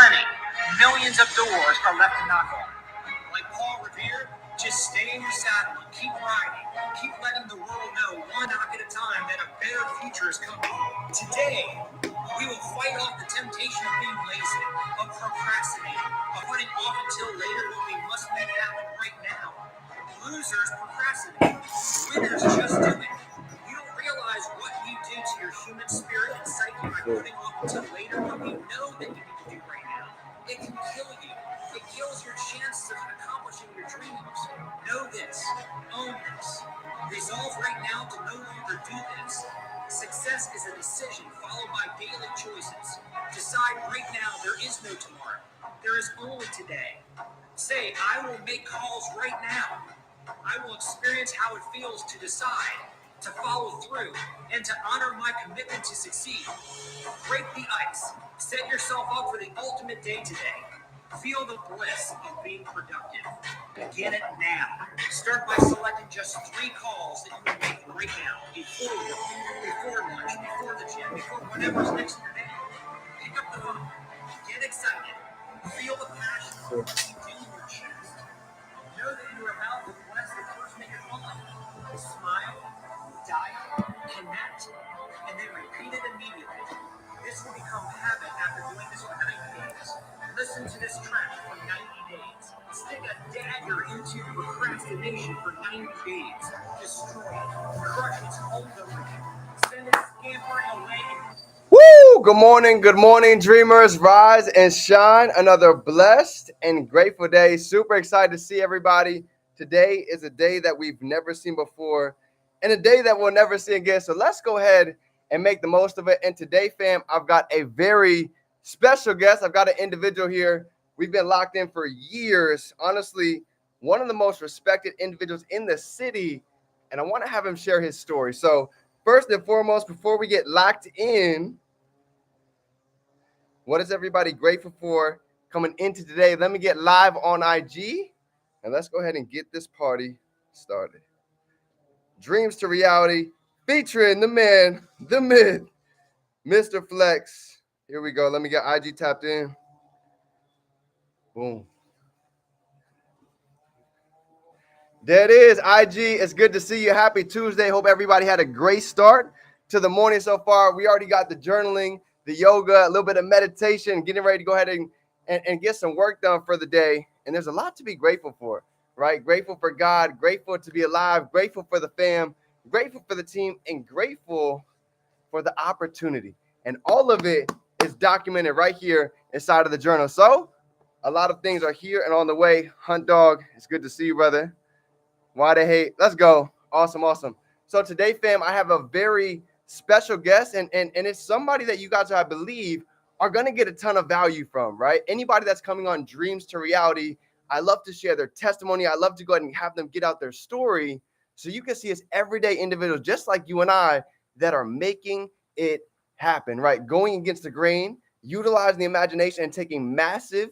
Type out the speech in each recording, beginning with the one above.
plenty. Millions of doors are left to knock on. Like Paul Revere, just stay in your saddle and keep riding. Keep letting the world know, one knock at a time, that a better future is coming. Today, we will fight off the temptation of being lazy, of procrastinating, of putting off until later what we must make happen right now. Losers procrastinate. Winners just do it. You don't realize what you do to your human spirit and psyche by putting off until later what you know that you need to do right now. It can kill you. It kills your chances of accomplishing your dreams. Know this. Own this. Resolve right now to no longer do this. Success is a decision followed by daily choices. Decide right now there is no tomorrow. There is only today. Say, I will make calls right now. I will experience how it feels to decide, to follow through, and to honor my commitment to succeed. Break the ice. Set yourself up for the ultimate day today. Feel the bliss of being productive. Begin it now. Start by selecting just 3 calls that you will make right now. Before work, before lunch, before the gym, before whatever's next in your day. Pick up the phone. Get excited. Feel the passion deep in your chest. Know that you are about to bless the person that you're on. Smile, dial, connect, and then repeat it immediately. This will become habit after doing this for 90 days. Listen to this track for 90 days. Stick a dagger into procrastination for 90 days. Destroy it. Crush its hold over you. Send it scampering away. Woo! Good morning, dreamers. Rise and shine. Another blessed and grateful day. Super excited to see everybody. Today is a day that we've never seen before and a day that we'll never see again. So let's go ahead and make the most of it. And today, fam, I've got a very special guest. I've got an individual here. We've been locked in for years. Honestly, one of the most respected individuals in the city. And I want to have him share his story. So first and foremost, before we get locked in, what is everybody grateful for coming into today? Let me get live on IG, and let's go ahead and get this party started. Dreams to Reality, featuring the man, the myth, Mr. Flex. Here we go. Let me get IG tapped in. Boom. There it is, IG. It's good to see you. Happy Tuesday. Hope everybody had a great start to the morning so far. We already got the journaling, the yoga, a little bit of meditation, getting ready to go ahead and get some work done for the day. And there's a lot to be grateful for, right? Grateful for God, grateful to be alive, grateful for the fam, grateful for the team, and grateful for the opportunity. And all of it is documented right here inside of the journal. So a lot of things are here and on the way. Hunt Dog, it's good to see you, brother. Why they hate? Let's go. Awesome. So today, fam, I have a very special guest, and it's somebody that you guys, I believe, are going to get a ton of value from, right? Anybody that's coming on Dreams to Reality, I love to share their testimony. I love to go ahead and have them get out their story so you can see it's everyday individuals just like you and I that are making it happen, right? Going against the grain, utilizing the imagination, and taking massive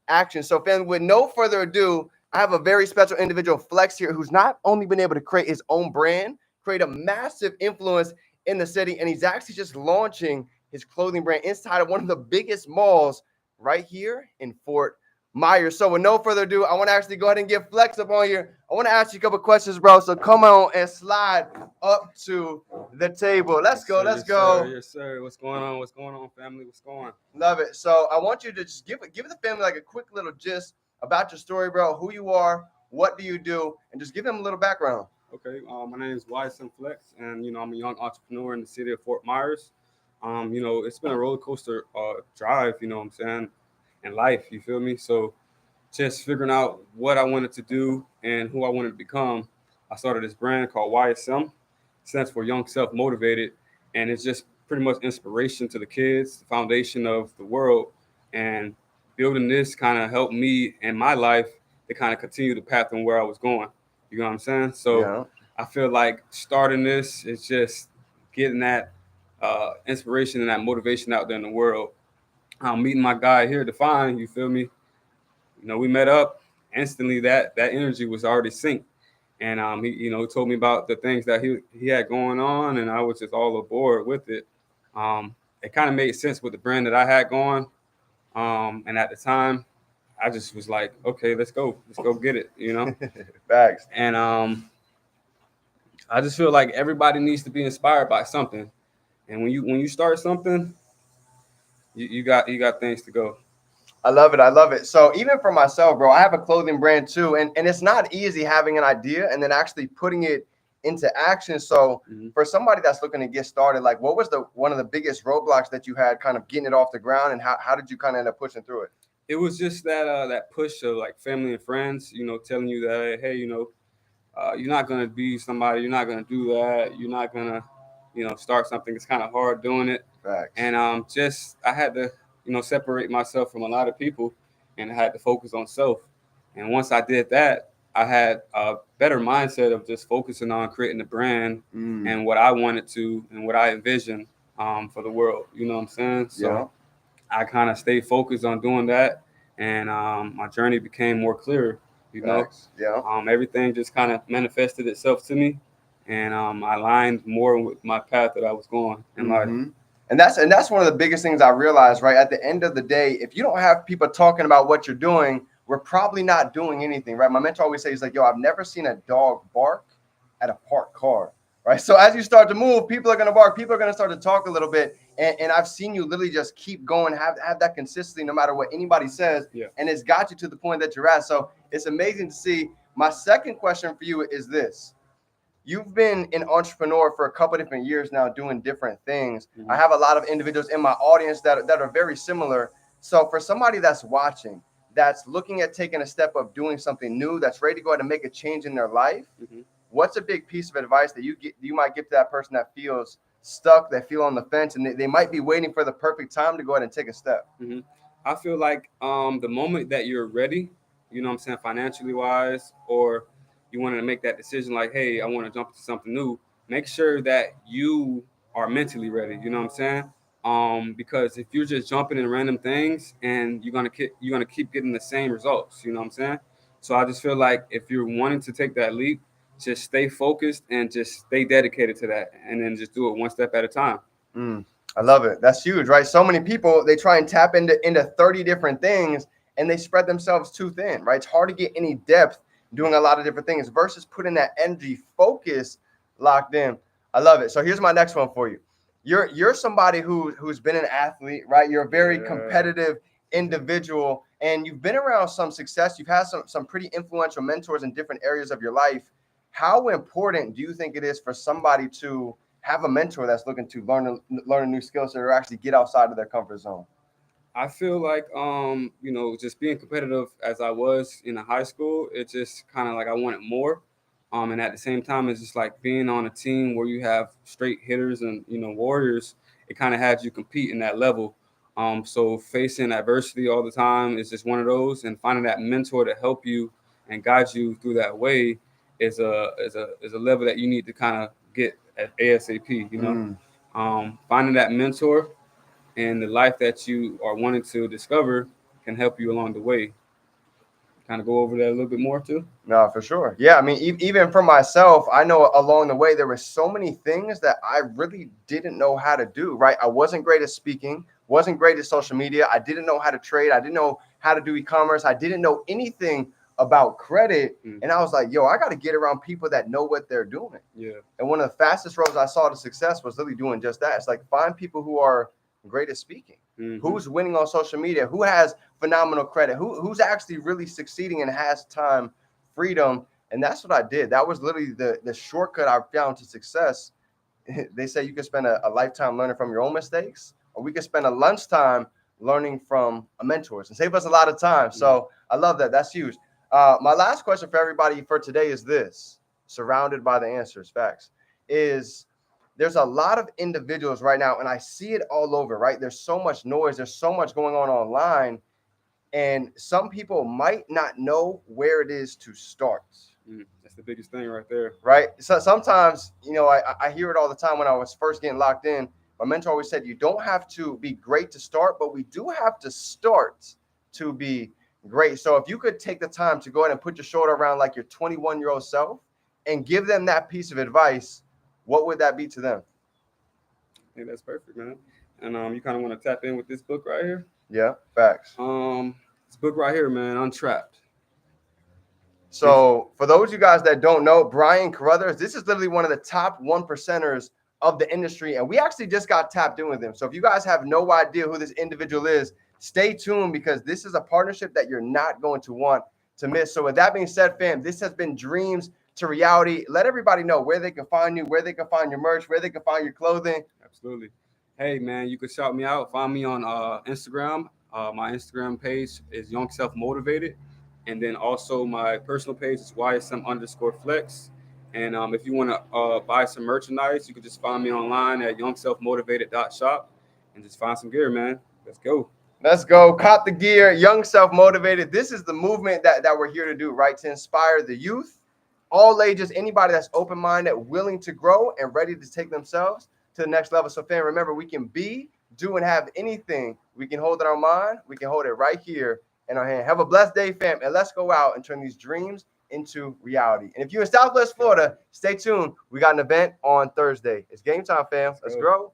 action. So, fam, with no further ado, I have a very special individual, Flex, here, who's not only been able to create his own brand, create a massive influence in the city, and he's actually just launching his clothing brand inside of one of the biggest malls right here in Fort Myers. So with no further ado, I want to actually go ahead and get Flex up on here. I want to ask you a couple questions, bro. So come on and slide up to the table. Let's go. Yes, sir. What's going on, family? What's going on? Love it. So I want you to just give the family like a quick little gist about your story, bro, who you are, what do you do, and just give them a little background. Okay, my name is YSM Flex, and I'm a young entrepreneur in the city of Fort Myers. It's been a roller coaster drive, what I'm saying, in life, you feel me? So just figuring out what I wanted to do and who I wanted to become, I started this brand called YSM, stands for Young Self Motivated, and it's just pretty much inspiration to the kids, the foundation of the world, and building this kind of helped me in my life to kind of continue the path on where I was going. You know what I'm saying? So Yeah. I feel like starting this is just getting that inspiration and that motivation out there in the world. I'm meeting my guy here, Define. You feel me? We met up instantly. That energy was already synced, and he told me about the things that he had going on, and I was just all aboard with it. It kind of made sense with the brand that I had going. And at the time, I just was like, okay, let's go get it, you know. Facts. And I just feel like everybody needs to be inspired by something. And when you start something, you got things to go. I love it. I love it. So even for myself, bro, I have a clothing brand too, and it's not easy having an idea and then actually putting it into action. So Mhm. for somebody that's looking to get started, like what was the one of the biggest roadblocks that you had kind of getting it off the ground, and how did you kind of end up pushing through it? It was just that push of like family and friends, telling you that, hey, you're not gonna be somebody, you're not gonna do that, you're not gonna, start something. It's kind of hard doing it. Facts. And just I had to, separate myself from a lot of people, and I had to focus on self. And once I did that, I had a better mindset of just focusing on creating the brand Mm, and what I wanted to and what I envisioned for the world. You know what I'm saying? yeah. So I kind of stayed focused on doing that, and my journey became more clear. You know, Facts. Yeah. everything just kind of manifested itself to me, and I aligned more with my path that I was going in life. Mm-hmm. And that's one of the biggest things I realized, right? At the end of the day, if you don't have people talking about what you're doing, we're probably not doing anything, right? My mentor always says, like, yo, I've never seen a dog bark at a parked car, right? So as you start to move, people are going to bark, people are going to start to talk a little bit. And I've seen you literally just keep going, have that consistency no matter what anybody says. Yeah. And it's got you to the point that you're at. So it's amazing to see. My second question for you is this. You've been an entrepreneur for a couple different years now doing different things. Mhm. I have a lot of individuals in my audience that are very similar. So for somebody that's watching, that's looking at taking a step of doing something new, that's ready to go ahead and make a change in their life, Mhm. what's a big piece of advice that you might give to that person that feels stuck, that feel on the fence, and they might be waiting for the perfect time to go ahead and take a step? Mhm. I feel like the moment that you're ready, what I'm saying, financially wise, or you wanted to make that decision, like, hey, I want to jump into something new. Make sure that you are mentally ready. You know what I'm saying? Because if you're just jumping in random things, and you're gonna keep getting the same results. You know what I'm saying? So I just feel like if you're wanting to take that leap, just stay focused and just stay dedicated to that, and then just do it one step at a time. Mm, I love it. That's huge, right? So many people, they try and tap into 30 different things and they spread themselves too thin, right? It's hard to get any depth doing a lot of different things versus putting that energy focus locked in. I love it. So here's my next one for you. You're somebody who's been an athlete, right? You're a very Yeah. competitive individual and you've been around some success. You've had some pretty influential mentors in different areas of your life. How important do you think it is for somebody to have a mentor that's looking to learn a new skill set or actually get outside of their comfort zone? I feel like just being competitive as I was in high school, it's just kind of like I wanted more. And at the same time, it's just like being on a team where you have straight hitters and warriors. It kind of had you compete in that level. So facing adversity all the time is just one of those, and finding that mentor to help you and guide you through that way is a level that you need to kind of get at ASAP. Mm, Finding that mentor and the life that you are wanting to discover can help you along the way. Kind of go over that a little bit more too. no, for sure. Yeah, I mean, even for myself, I know along the way there were so many things that I really didn't know how to do. Right, I wasn't great at speaking, wasn't great at social media. I didn't know how to trade. I didn't know how to do e-commerce. I didn't know anything about credit, and I was like, yo, I got to get around people that know what they're doing. Yeah. And one of the fastest roads I saw to success was literally doing just that. It's like find people who are great at speaking, Mm-hmm. who's winning on social media, who has phenomenal credit, who's actually really succeeding and has time freedom. And that's what I did. That was literally the shortcut I found to success. They say you can spend a lifetime learning from your own mistakes, or we can spend a lunchtime learning from a mentors and save us a lot of time. So I love that. That's huge. My last question for everybody for today is this: surrounded by the answers, facts, is there's a lot of individuals right now, and I see it all over, right? There's so much noise, there's so much going on online, and some people might not know where it is to start. That's the biggest thing right there. Right. So sometimes, I hear it all the time when I was first getting locked in. My mentor always said, you don't have to be great to start, but we do have to start to be great. So if you could take the time to go ahead and put your shoulder around like your 21-year-old self and give them that piece of advice, what would that be to them? I think that's perfect, man. And you kind of want to tap in with this book right here. Yeah, facts. This book right here, man, Untrapped. So for those of you guys that don't know, Brian Carruthers, this is literally one of the top 1%ers of the industry. And we actually just got tapped in with him. So if you guys have no idea who this individual is, stay tuned because this is a partnership that you're not going to want to miss. So with that being said, fam, this has been Dreams to Reality. Let everybody know where they can find you, where they can find your merch, where they can find your clothing. Absolutely. Hey, man, you can shout me out. Find me on Instagram. My Instagram page is Young Self Motivated. And then also my personal page is YSM_flex. And if you want to buy some merchandise, you can just find me online at youngselfmotivated.shop and just find some gear, man. Let's go. Let's go. Cop the gear. Young Self Motivated. This is the movement that we're here to do, right? To inspire the youth, all ages, anybody that's open-minded, willing to grow, and ready to take themselves to the next level. So, fam, remember, we can be, do, and have anything. We can hold in our mind. We can hold it right here in our hand. Have a blessed day, fam, and let's go out and turn these dreams into reality. And if you're in Southwest Florida, stay tuned. We got an event on Thursday. It's game time, fam. Let's grow.